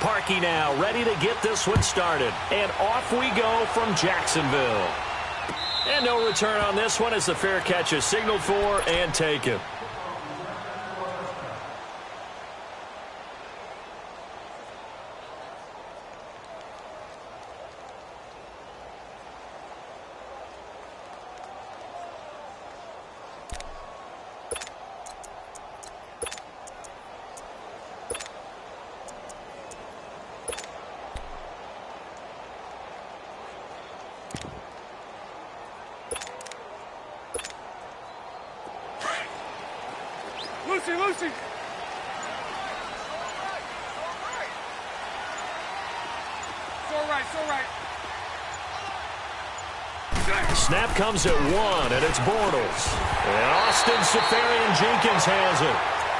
Parkey now, ready to get this one started. And off we go from Jacksonville. And no return on this one as the fair catch is signaled for and taken. Lucy. So right. Snap comes at 1, and it's Bortles. And Austin Seferian-Jenkins has it.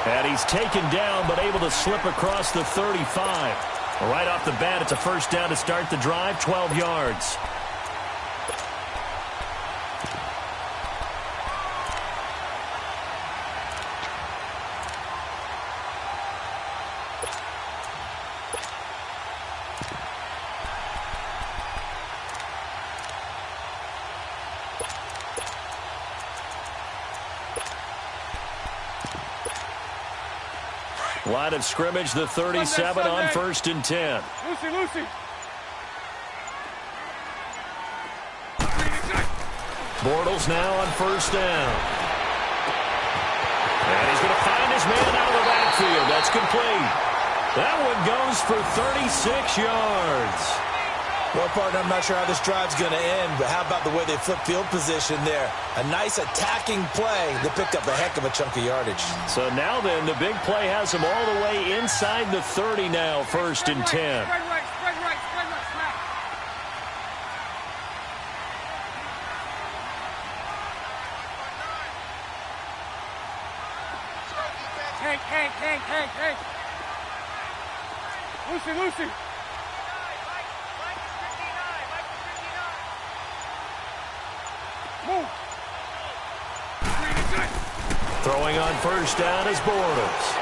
And he's taken down, but able to slip across the 35. Right off the bat, it's a first down to start the drive, 12 yards. Line of scrimmage, the 37 on 1st and 10. Lucy. Bortles now on 1st down. And he's going to find his man out of the backfield. That's complete. That one goes for 36 yards. Well, partner, I'm not sure how this drive's going to end, but how about the way they flip field position there? A nice attacking play that picked up a heck of a chunk of yardage. So now then, the big play has him all the way inside the 30 now, 1st and 10. Spread right, snap. Hank. Lucy. Move. Throwing on 1st down is Bortles.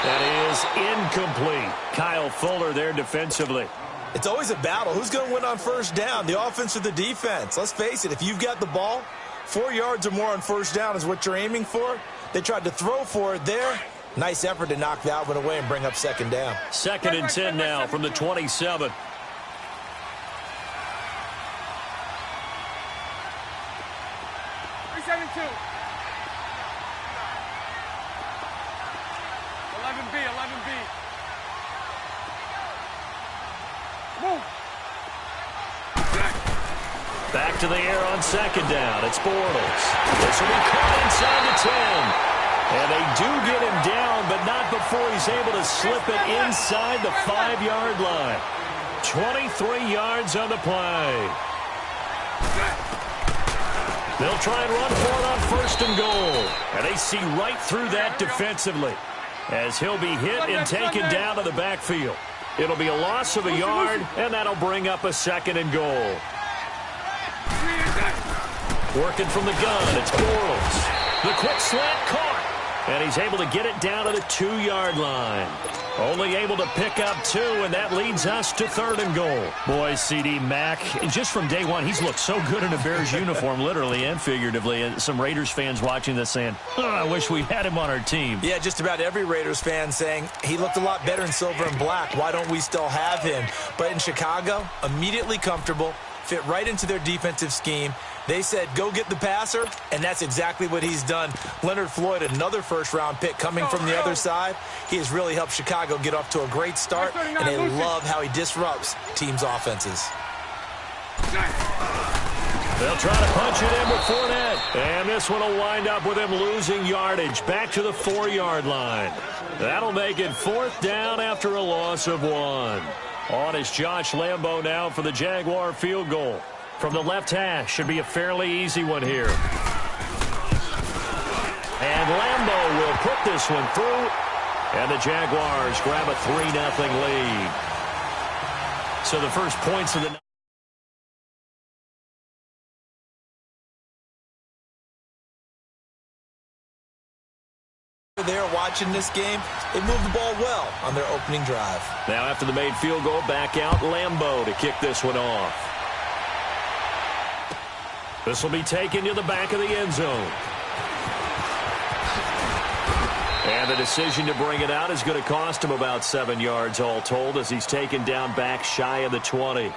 That is incomplete. Kyle Fuller there defensively. It's always a battle. Who's going to win on 1st down, the offense or the defense? Let's face it, if you've got the ball, 4 yards or more on 1st down is what you're aiming for. They tried to throw for it there. Nice effort to knock that one away and bring up 2nd down. 2nd and 10 now from the 27. 372. 11B. Move. Back to the air on 2nd down. It's Bortles. This will be caught inside the 10. And they do get him down, but not before he's able to slip it inside the 5-yard line. 23 yards on the play. They'll try and run for it on 1st and goal. And they see right through that defensively as he'll be hit and taken down to the backfield. It'll be a loss of a yard, and that'll bring up a 2nd and goal. Working from the gun, it's Bortles. The quick slant caught. And he's able to get it down to the 2-yard line. Only able to pick up 2, and that leads us to 3rd and goal. Boy, C.D. Mack, just from day one, he's looked so good in a Bears uniform, literally and figuratively. And some Raiders fans watching this saying, I wish we had him on our team. Yeah, just about every Raiders fan saying he looked a lot better in silver and black. Why don't we still have him? But in Chicago, immediately comfortable, fit right into their defensive scheme. They said, go get the passer, and that's exactly what he's done. Leonard Floyd, another first-round pick coming from the other side. He has really helped Chicago get off to a great start, and they love how he disrupts teams' offenses. They'll try to punch it in with Fournette. And this one will wind up with him losing yardage back to the 4-yard line. That'll make it 4th down after a loss of 1. On is Josh Lambo now for the Jaguar field goal. From the left hash, should be a fairly easy one here. And Lambo will put this one through. And the Jaguars grab a 3-0 lead. So the first points of the night. there watching this game, they moved the ball well on their opening drive. Now after the made field goal, back out Leemo to kick this one off. This will be taken to the back of the end zone. And the decision to bring it out is going to cost him about 7 yards all told as he's taken down back shy of the 20.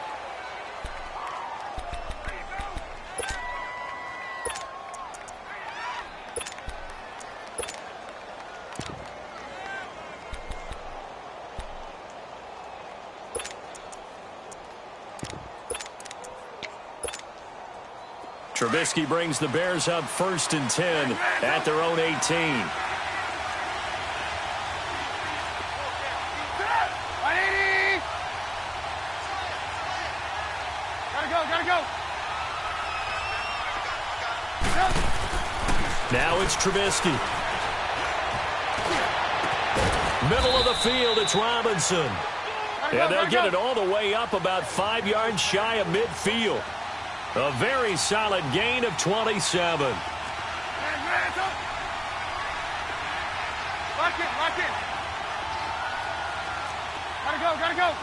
Trubisky brings the Bears up 1st and 10 at their own 18. Gotta go. Now it's Trubisky. Middle of the field, it's Robinson. And they'll get it all the way up about 5 yards shy of midfield. A very solid gain of 27. Lock it. Gotta go.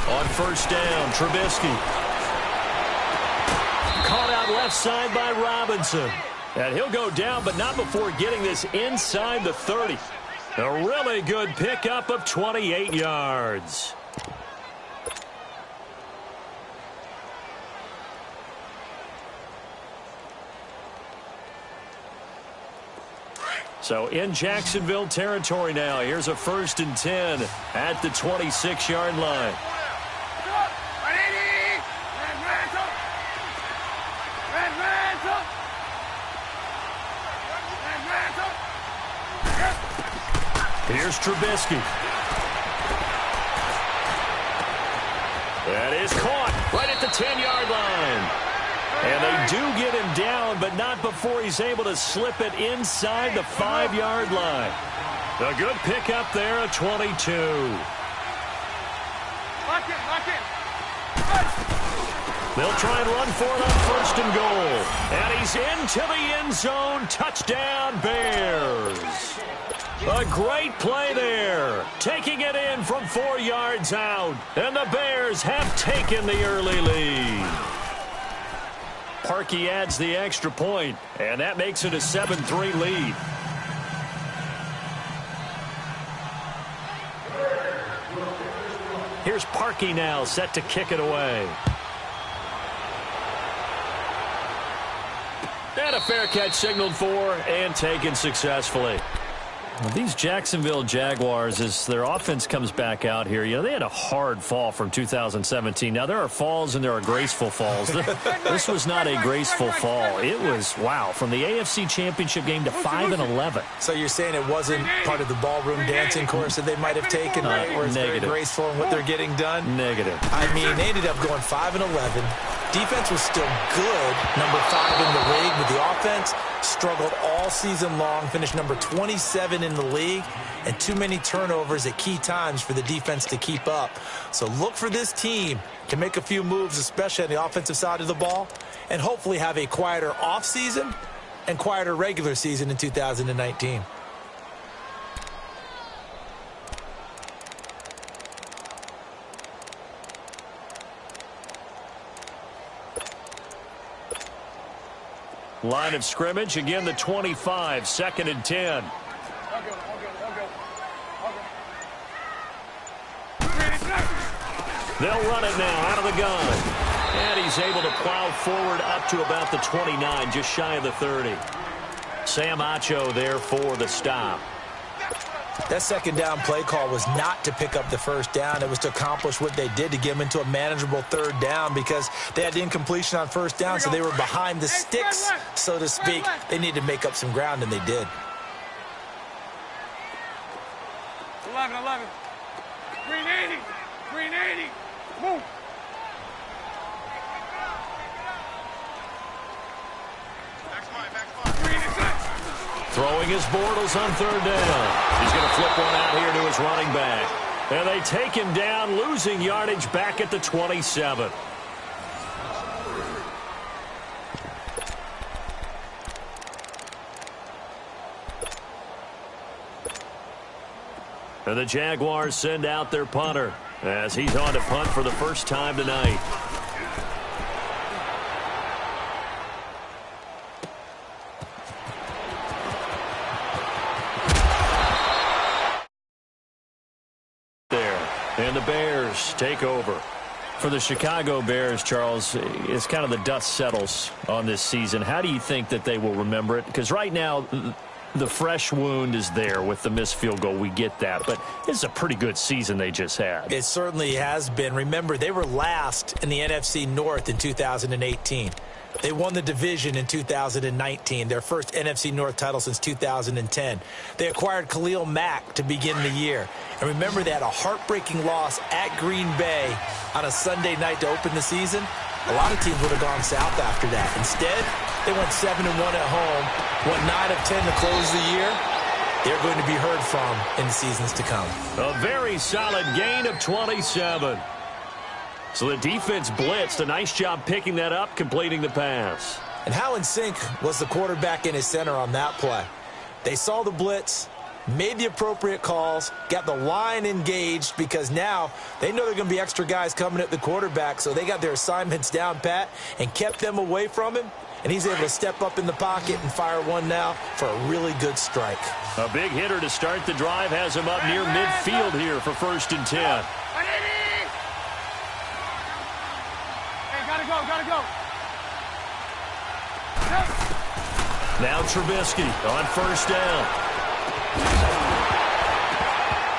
On 1st down, Trubisky. Caught out left side by Robinson. And he'll go down, but not before getting this inside the 30. A really good pickup of 28 yards. So in Jacksonville territory now. Here's a 1st and 10 at the 26-yard line. Here's Trubisky. That is caught right at the 10-yard line. And they do get him down, but not before he's able to slip it inside the 5-yard line. A good pickup there at 22. Lock it. They'll try and run for it on 1st and goal. And he's into the end zone. Touchdown, Bears. A great play there. Taking it in from 4 yards out. And the Bears have taken the early lead. Parkey adds the extra point, and that makes it a 7-3 lead. Here's Parkey now, set to kick it away. And a fair catch signaled for and taken successfully. Well, these Jacksonville Jaguars, as their offense comes back out here, they had a hard fall from 2017. Now, there are falls and there are graceful falls. This was not a graceful fall. It was, wow, from the AFC Championship game to 5-11. So you're saying it wasn't part of the ballroom dancing course that they might have taken, right? Where it's very graceful in what they're getting done? Negative. I mean, they ended up going 5-11. Defense was still good, number 5 in the league, but the offense struggled all season long, finished number 27 in the league, and too many turnovers at key times for the defense to keep up. So look for this team to make a few moves, especially on the offensive side of the ball, and hopefully have a quieter offseason and quieter regular season in 2019. Line of scrimmage, again the 25, 2nd and 10. They'll run it now out of the gun. And he's able to plow forward up to about the 29, just shy of the 30. Sam Acho there for the stop. That 2nd down play call was not to pick up the 1st down. It was to accomplish what they did, to get them into a manageable 3rd down, because they had the incompletion on 1st down, so they were behind the sticks, so to speak. They needed to make up some ground, and they did. 11. 380. Move. Throwing his Bortles on 3rd down. He's going to flip one out here to his running back. And they take him down, losing yardage back at the 27. And the Jaguars send out their punter as he's on to punt for the first time tonight. There. And the Bears take over. For the Chicago Bears, Charles, it's kind of the dust settles on this season. How do you think that they will remember it? Because right now, the fresh wound is there with the missed field goal. We get that. But it's a pretty good season they just had. It certainly has been. Remember, they were last in the NFC North in 2018. They won the division in 2019, their first NFC North title since 2010. They acquired Khalil Mack to begin the year. And remember, they had a heartbreaking loss at Green Bay on a Sunday night to open the season. A lot of teams would have gone south after that. Instead, they went 7-1 at home, won 9 of 10 to close the year. They're going to be heard from in the seasons to come. A very solid gain of 27. So the defense blitzed. A nice job picking that up, completing the pass. And how in sync was the quarterback and his center on that play? They saw the blitz, made the appropriate calls, got the line engaged because now they know there are going to be extra guys coming at the quarterback, so they got their assignments down pat and kept them away from him, and he's able to step up in the pocket and fire one now for a really good strike. A big hitter to start the drive has him up near midfield here for 1st and 10. Gotta go. Now Trubisky on 1st down.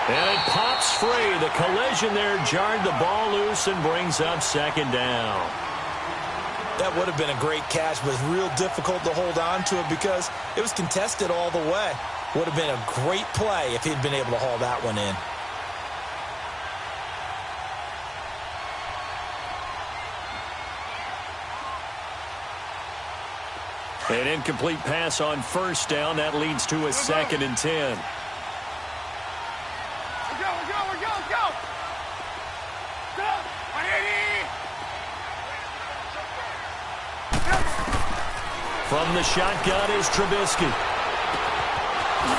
And it pops free. The collision there jarred the ball loose and brings up 2nd down. That would have been a great catch, but it's real difficult to hold on to it because it was contested all the way. Would have been a great play if he'd been able to haul that one in. An incomplete pass on 1st down. That leads to a 2nd and 10. Go. From the shotgun is Trubisky.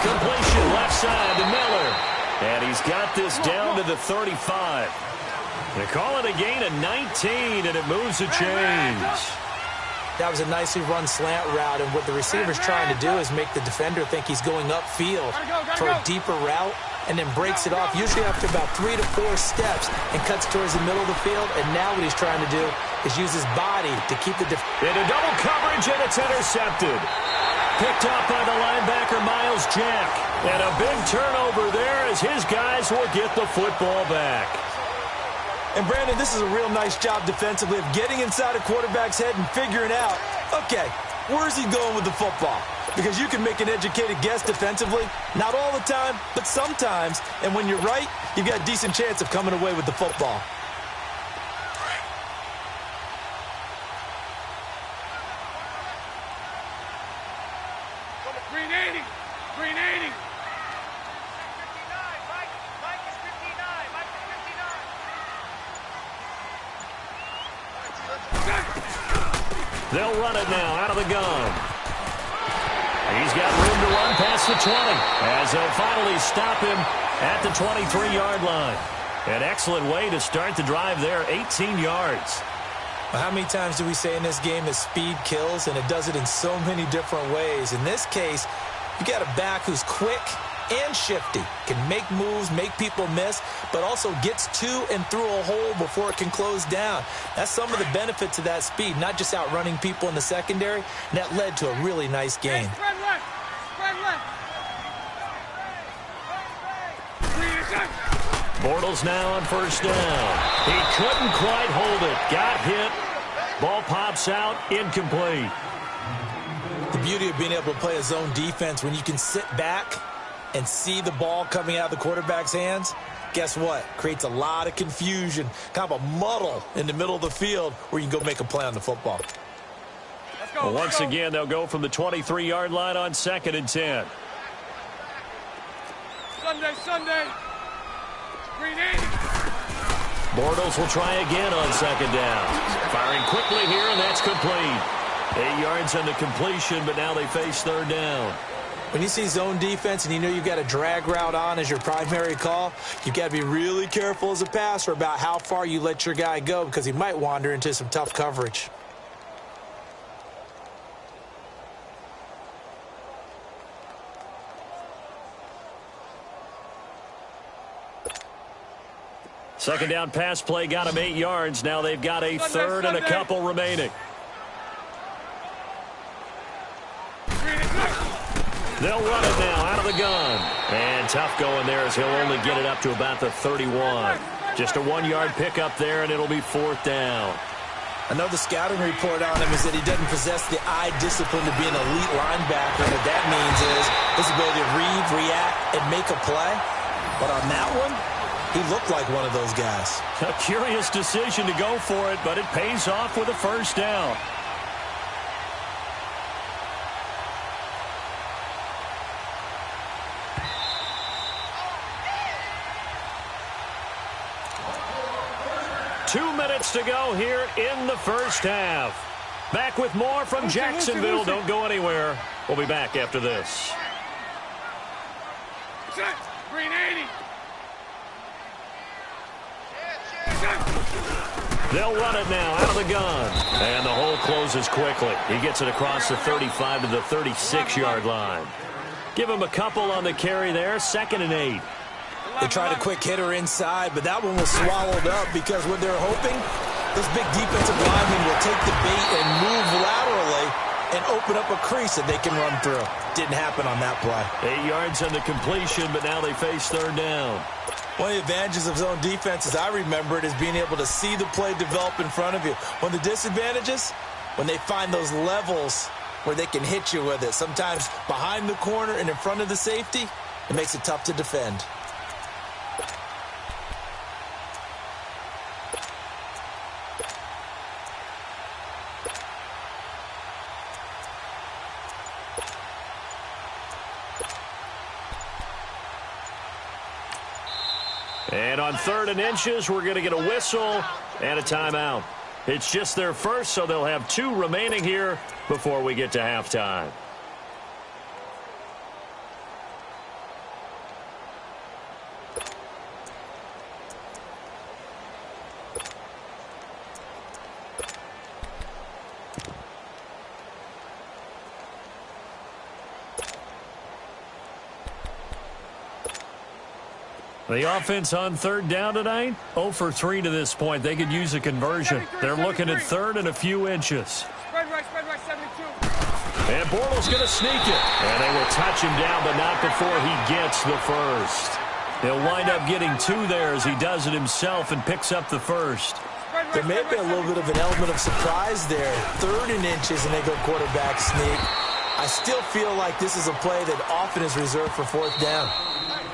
Completion left side to Miller. And he's got this down to the 35. They call it a gain of 19, and it moves a chains. That was a nicely run slant route, and what the receiver's trying to do is make the defender think he's going upfield for a deeper route, and then breaks it off, usually after about 3 to 4 steps, and cuts towards the middle of the field. And now what he's trying to do is use his body to keep the into double coverage, and it's intercepted. Picked up by the linebacker, Miles Jack. And a big turnover there as his guys will get the football back. And, Brandon, this is a real nice job defensively of getting inside a quarterback's head and figuring out, okay, where's he going with the football? Because you can make an educated guess defensively. Not all the time, but sometimes. And when you're right, you've got a decent chance of coming away with the football. They'll run it now out of the gun. He's got room to run past the 20 as they'll finally stop him at the 23-yard line. An excellent way to start the drive there, 18 yards. Well, how many times do we say in this game that speed kills, and it does it in so many different ways? In this case, you got a back who's quick and shifty, can make moves, make people miss, but also gets to and through a hole before it can close down. That's some of the benefits of that speed, not just outrunning people in the secondary, and that led to a really nice gain. Spread left. Bortles now on 1st down. He couldn't quite hold it. Got hit. Ball pops out. Incomplete. The beauty of being able to play a zone defense when you can sit back and see the ball coming out of the quarterback's hands, guess what? Creates a lot of confusion, kind of a muddle in the middle of the field where you can go make a play on the football. Well, once again, they'll go from the 23-yard line on 2nd and 10. Sunday. Green 80. Bortles will try again on 2nd down. Firing quickly here, and that's complete. 8 yards on the completion, but now they face 3rd down. When you see zone defense and you know you've got a drag route on as your primary call, you've got to be really careful as a passer about how far you let your guy go because he might wander into some tough coverage. Second down pass play got him 8 yards. Now they've got a third and a couple remaining. They'll run it now out of the gun. And tough going there as he'll only get it up to about the 31. Just a 1-yard pickup there, and it'll be 4th down. Another scouting report on him is that he doesn't possess the eye discipline to be an elite linebacker. And what that means is his ability to read, react, and make a play. But on that one, he looked like one of those guys. A curious decision to go for it, but it pays off with a first down. Two minutes to go here in the first half. Back with more from Jacksonville. Don't go anywhere. We'll be back after this. Green 80. They'll run it now out of the gun. And the hole closes quickly. He gets it across the 35 to the 36-yard line. Give him a couple on the carry there. 2nd and 8. They tried a quick hitter inside, but that one was swallowed up because what they're hoping, this big defensive lineman will take the bait and move laterally and open up a crease that they can run through. Didn't happen on that play. 8 yards on the completion, but now they face 3rd down. One of the advantages of zone defense, as I remember it, is being able to see the play develop in front of you. One of the disadvantages, when they find those levels where they can hit you with it, sometimes behind the corner and in front of the safety, it makes it tough to defend. And on 3rd and inches, we're going to get a whistle and a timeout. It's just their first, so they'll have 2 remaining here before we get to halftime. The offense on 3rd down tonight, 0 for 3 to this point. They could use a conversion. They're looking at 3rd and a few inches. Spread right, 72. And Bortles going to sneak it. And they will touch him down, but not before he gets the first. He'll wind up getting 2 there as he does it himself and picks up the first. There may be a little bit of an element of surprise there. 3rd and inches, and they go quarterback sneak. I still feel like this is a play that often is reserved for 4th down.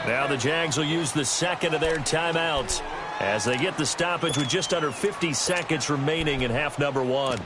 Now the Jags will use the 2nd of their timeouts as they get the stoppage with just under 50 seconds remaining in half number 1.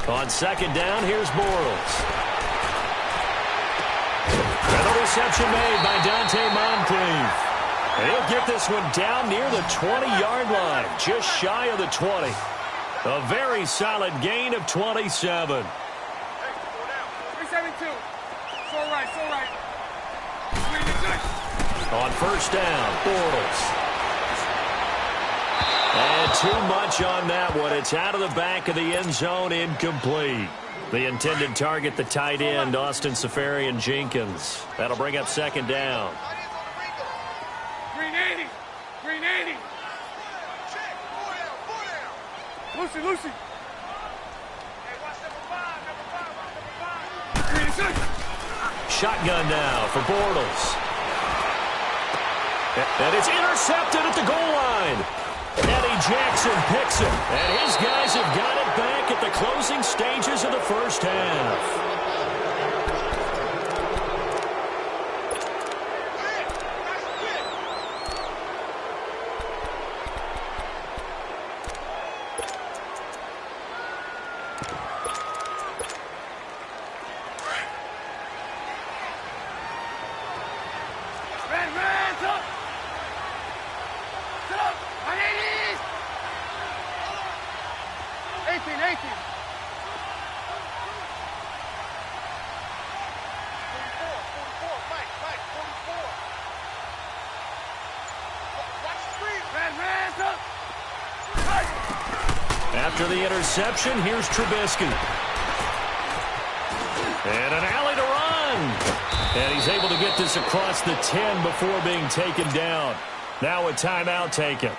On 2nd down, here's Bortles. And the reception made by Dante Moncrief. And he'll get this one down near the 20-yard line, just shy of the 20. A very solid gain of 27. 372. So right. On 1st down, Bortles. And too much on that one. It's out of the back of the end zone, incomplete. The intended target, the tight end, Austin Safarian-Jenkins. That'll bring up 2nd down. Green 80. Lucy. Green 6. Shotgun now for Bortles. And it's intercepted at the goal line. Eddie Jackson picks it, and his guys have got it back at the closing stages of the first half. Hands up. Sit up. My knees. 18, 18. 44, Mike, 44. Watch the screen. Hands up. After the interception, here's Trubisky. And an alley to run. And he's able to get this across the 10 before being taken down. Now a timeout taken.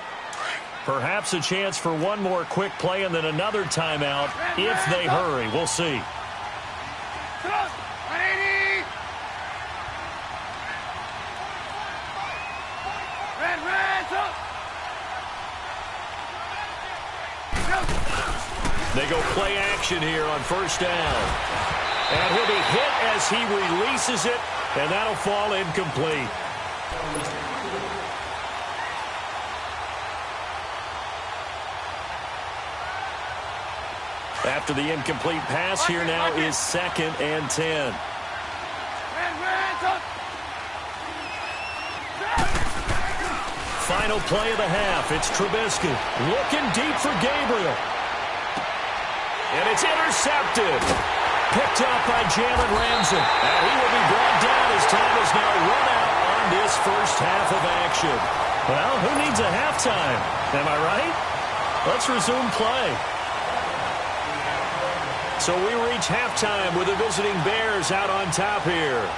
Perhaps a chance for one more quick play and then another timeout if they hurry. We'll see. They go play action here on first down. And he'll be hit as he releases it, and that'll fall incomplete. After the incomplete pass, here now is 2nd and 10. Final play of the half. It's Trubisky looking deep for Gabriel. And it's intercepted. Picked up by Jalen Ramsey. And he will be brought down as time is now run out on this first half of action. Well, who needs a halftime? Am I right? Let's resume play. So we reach halftime with the visiting Bears out on top here.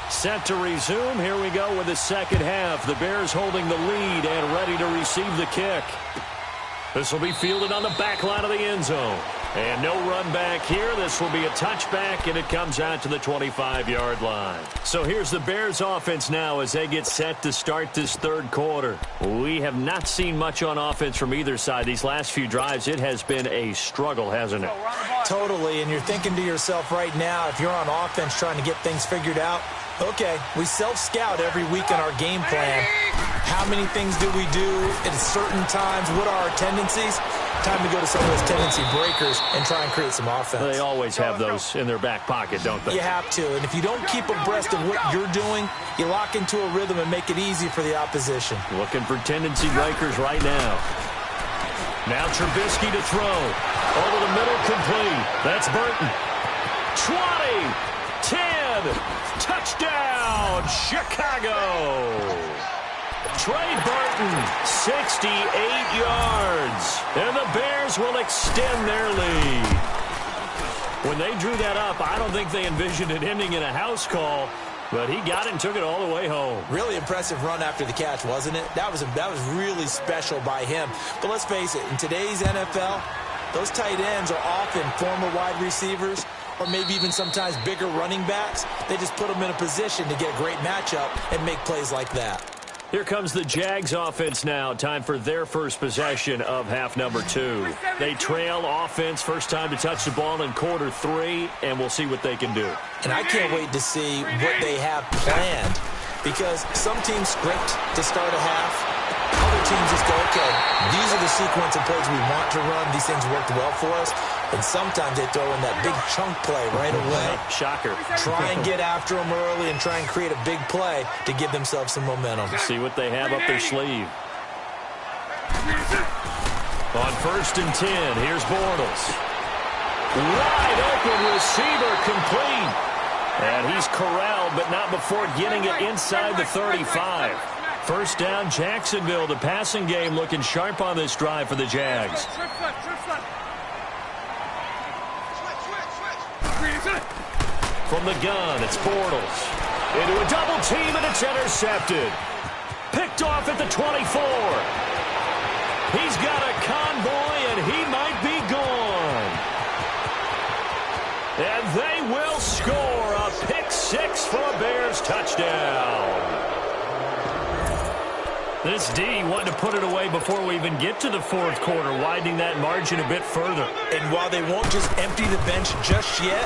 Set to resume. Here we go with the second half. The Bears holding the lead and ready to receive the kick. This will be fielded on the back line of the end zone. And no run back here. This will be a touchback, and it comes out to the 25-yard line. So here's the Bears offense now as they get set to start this third quarter. We have not seen much on offense from either side. These last few drives, it has been a struggle, hasn't it? Totally, and you're thinking to yourself right now, if you're on offense trying to get things figured out, okay, we self-scout every week in our game plan. How many things do we do at certain times? What are our tendencies? Time to go to some of those tendency breakers and try and create some offense. They always have those in their back pocket, don't they? You have to, and if you don't keep abreast of what you're doing, you lock into a rhythm and make it easy for the opposition. Looking for tendency breakers right now. Now Trubisky to throw. Over the middle, complete. That's Burton. 20, 10, touchdown, Chicago. Trey Burton, 68 yards. And the Bears will extend their lead. When they drew that up, I don't think they envisioned it ending in a house call, but he got it and took it all the way home. Really impressive run after the catch, wasn't it? That was really special by him. But let's face it, in today's NFL, those tight ends are often former wide receivers or maybe even sometimes bigger running backs. They just put them in a position to get a great matchup and make plays like that. Here comes the Jags offense now. Time for their first possession of half number 2. They trail offense, first time to touch the ball in quarter 3, and we'll see what they can do. And I can't wait to see what they have planned, because some teams script to start a half. Other teams just go, okay, these are the sequence of plays we want to run. These things worked well for us. And sometimes they throw in that big chunk play right away. Shocker. Try and get after them early and try and create a big play to give themselves some momentum. See what they have up their sleeve. On 1st and 10, here's Bortles. Wide open receiver, complete. And he's corralled, but not before getting it inside the 35. First down, Jacksonville. The passing game looking sharp on this drive for the Jags. From the gun, it's Bortles. Into a double team, and it's intercepted. Picked off at the 24. He's got a convoy, and he might be gone. And they will score a pick 6 for a Bears touchdown. This D wanted to put it away before we even get to the fourth quarter, widening that margin a bit further. And while they won't just empty the bench just yet,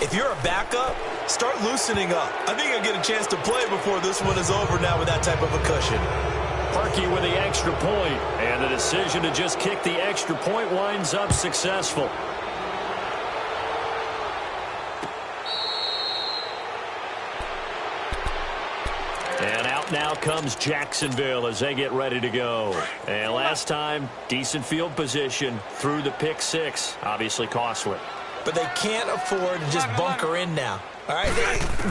if you're a backup, Start loosening up. I think I'll get a chance to play before this one is over now with that type of a cushion. Parkey with the extra point, and the decision to just kick the extra point winds up successful. And out now comes Jacksonville as they get ready to go. And last time, decent field position through the pick six. Obviously costly. But they can't afford to just bunker in now. All right,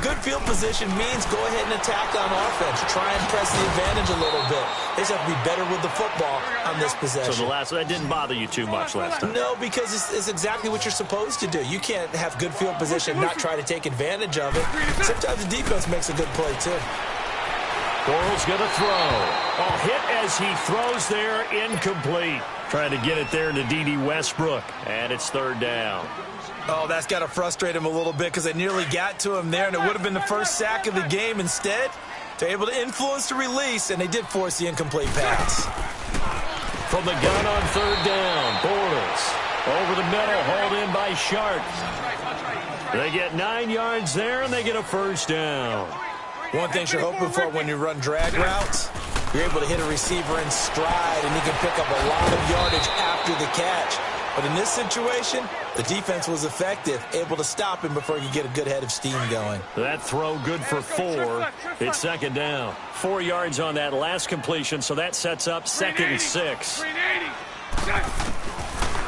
good field position means go ahead and attack on offense. Try and press the advantage a little bit. They just have to be better with the football on this possession. So that didn't bother you too much last time? No, because it's exactly what you're supposed to do. You can't have good field position and not try to take advantage of it. Sometimes the defense makes a good play, too. Bortles going to throw. A hit as he throws there, incomplete. Trying to get it there to D.D. Westbrook, and it's third down. Oh, that's got to frustrate him a little bit because they nearly got to him there, and it would have been the first sack of the game. Instead, they're able to influence the release, and they did force the incomplete pass. From the gun on third down, Bortles over the middle, hauled in by Sharp. They get 9 yards there, and they get a first down. One thing you're hoping for when you run drag routes, you're able to hit a receiver in stride, and you can pick up a lot of yardage after the catch. But in this situation, the defense was effective, able to stop him before he could get a good head of steam going. That throw good for 4. It's second down. 4 yards on that last completion, so that sets up second and 6.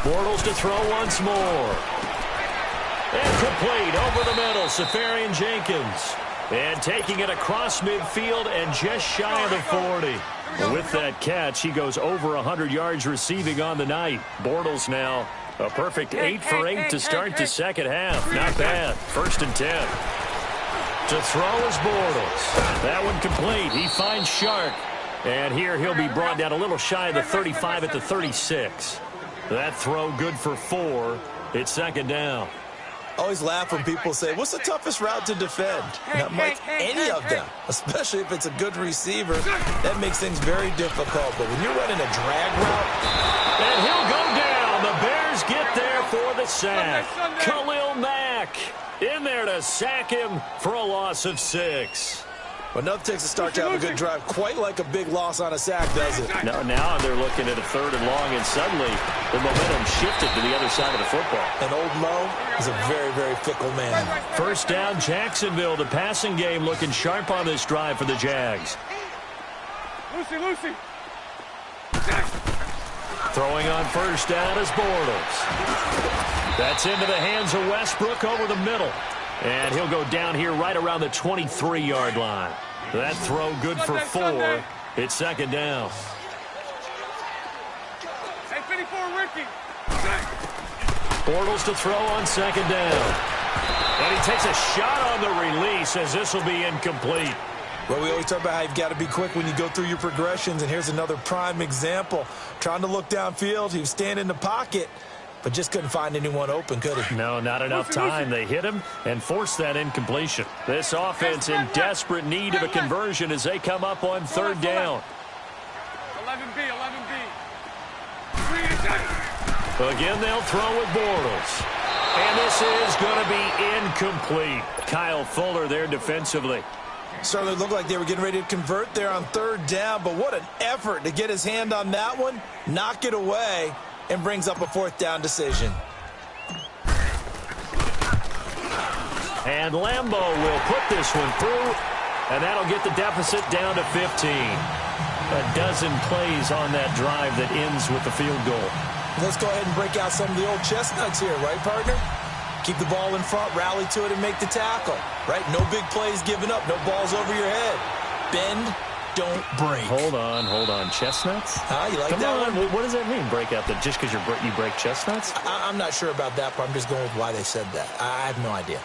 Bortles to throw once more. And complete over the middle, Safarian Jenkins. And taking it across midfield and just shy of the 40. With that catch, he goes over 100 yards receiving on the night. Bortles now a perfect 8 for 8 to start the second half. Not bad. First and 10. To throw is Bortles. That one complete. He finds Shark. And here he'll be brought down a little shy of the 35 at the 36. That throw good for 4. It's second down. Always laugh when people say, what's the toughest route to defend? And I'm like, any of them, especially if it's a good receiver. That makes things very difficult. But when you're running a drag route. And he'll go down. The Bears get there for the sack. Khalil Mack in there to sack him for a loss of 6. Well, nothing takes a start to have a good drive. Quite like a big loss on a sack, does it? No, now they're looking at a third and long, and suddenly the momentum shifted to the other side of the football. And old Mo is a very, very fickle man. First down, Jacksonville. The passing game looking sharp on this drive for the Jags. Lucy. Throwing on first down is Bortles. That's into the hands of Westbrook over the middle. And he'll go down here right around the 23-yard line. That throw good for 4. It's second down. Hey, 54, Ricky. Bortles to throw on second down. And he takes a shot on the release as this will be incomplete. Well, we always talk about how you've got to be quick when you go through your progressions, and here's another prime example. Trying to look downfield, he was standing in the pocket, but just couldn't find anyone open, could he? No, not enough time. They hit him and forced that incompletion. This offense in desperate need of a conversion as they come up on third down. 11B. Again, they'll throw with Bortles. And this is going to be incomplete. Kyle Fuller there defensively. Certainly looked like they were getting ready to convert there on third down, but what an effort to get his hand on that one, knock it away, and brings up a fourth down decision. And Lambo will put this one through, and that'll get the deficit down to 15. A dozen plays on that drive that ends with the field goal. Let's go ahead and break out some of the old chestnuts here, right, partner? Keep the ball in front, rally to it, and make the tackle, right? No big plays given up, no balls over your head. Bend, don't break. Hold on. Chestnuts? You like Come that on. one? What does that mean, break out? Just because you break chestnuts? I'm not sure about that, but I'm just going with why they said that. I have no idea.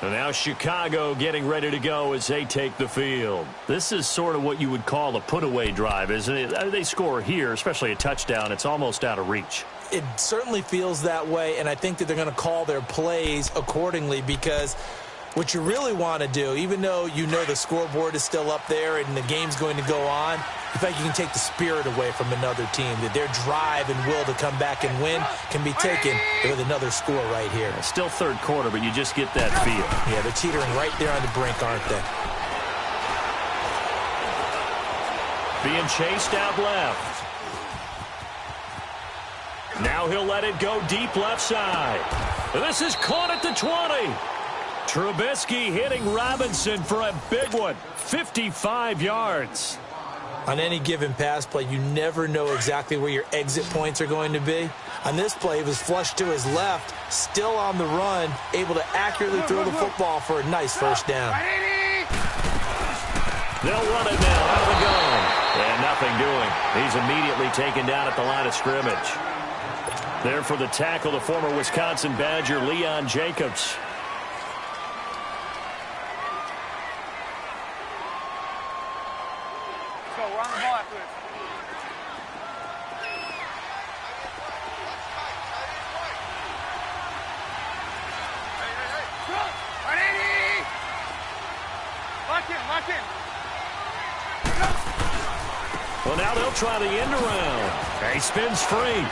And now Chicago getting ready to go as they take the field. This is sort of what you would call a put-away drive, isn't it? They score here, especially a touchdown. It's almost out of reach. It certainly feels that way, and I think that they're going to call their plays accordingly because what you really want to do, even though you know the scoreboard is still up there and the game's going to go on, You feel like you can take the spirit away from another team, that their drive and will to come back and win can be taken with another score right here. Still third quarter, but you just get that feel. Yeah, they're teetering right there on the brink, aren't they? Being chased out left. Now he'll let it go deep left side. This is caught at the 20. Trubisky hitting Robinson for a big one. 55 yards. On any given pass play, you never know exactly where your exit points are going to be. On this play, it was flushed to his left, still on the run, able to accurately throw the football for a nice first down. They'll run it now out of the gun. And nothing doing. He's immediately taken down at the line of scrimmage. There for the tackle, the former Wisconsin Badger, Leon Jacobs. Go, run the ball after this. Hey. Lock in, lock in. Well, now they'll try the end around. He spins free.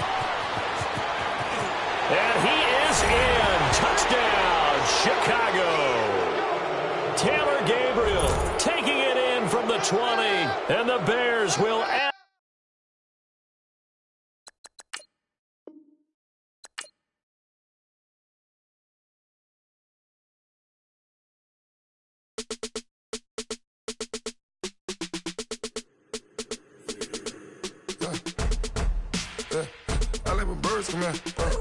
And he is in. Touchdown, Chicago. Taylor Gabriel taking it in from the 20. And the Bears will add. I live with birds come in.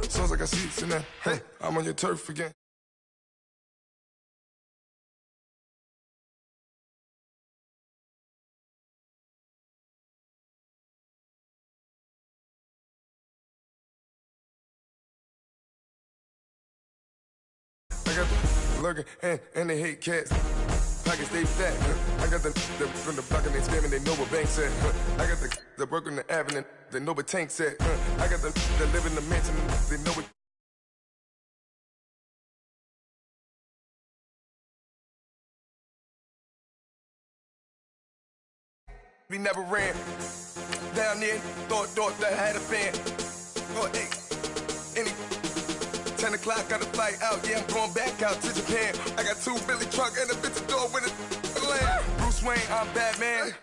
Sounds like I see seats in there. Hey, I'm on your turf again. I got the lurking and they hate cats. Pockets they fat. I got the from the block and they scamming, they know what bank said. I got the work on the avenue, they know what tank said. I got the live in the mansion, they know what. We never ran down there, thought that I had a fan. Oh, hey, any 10 o'clock, got a flight out, yeah, I'm going back out to Japan. I got 2 Billy truck and a bitch door with a land. Bruce Wayne, I'm Batman,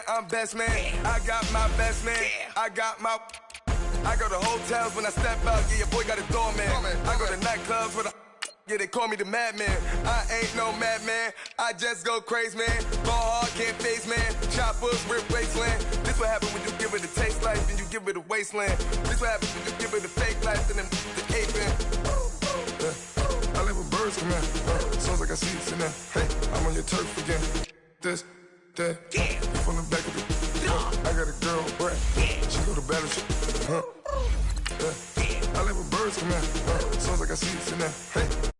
I'm best man. I got my best man, I go to hotels when I step out, yeah, your boy got a doorman. I go to nightclubs with a, yeah, they call me the madman. I ain't no madman, I just go crazy, man. Ball hard, can't face, man. Choppers, rip wasteland. This what happen when you give it a taste life and you give it a wasteland. This what happen when you give it a fake life and then the aping. I live with birds come in. Sounds like I see seats in there. Hey, I'm on your turf again. This, that, yeah. From the back of the. I got a girl, Brett. She go to battleship. I live with birds come in. Sounds like I see seats in there. Hey.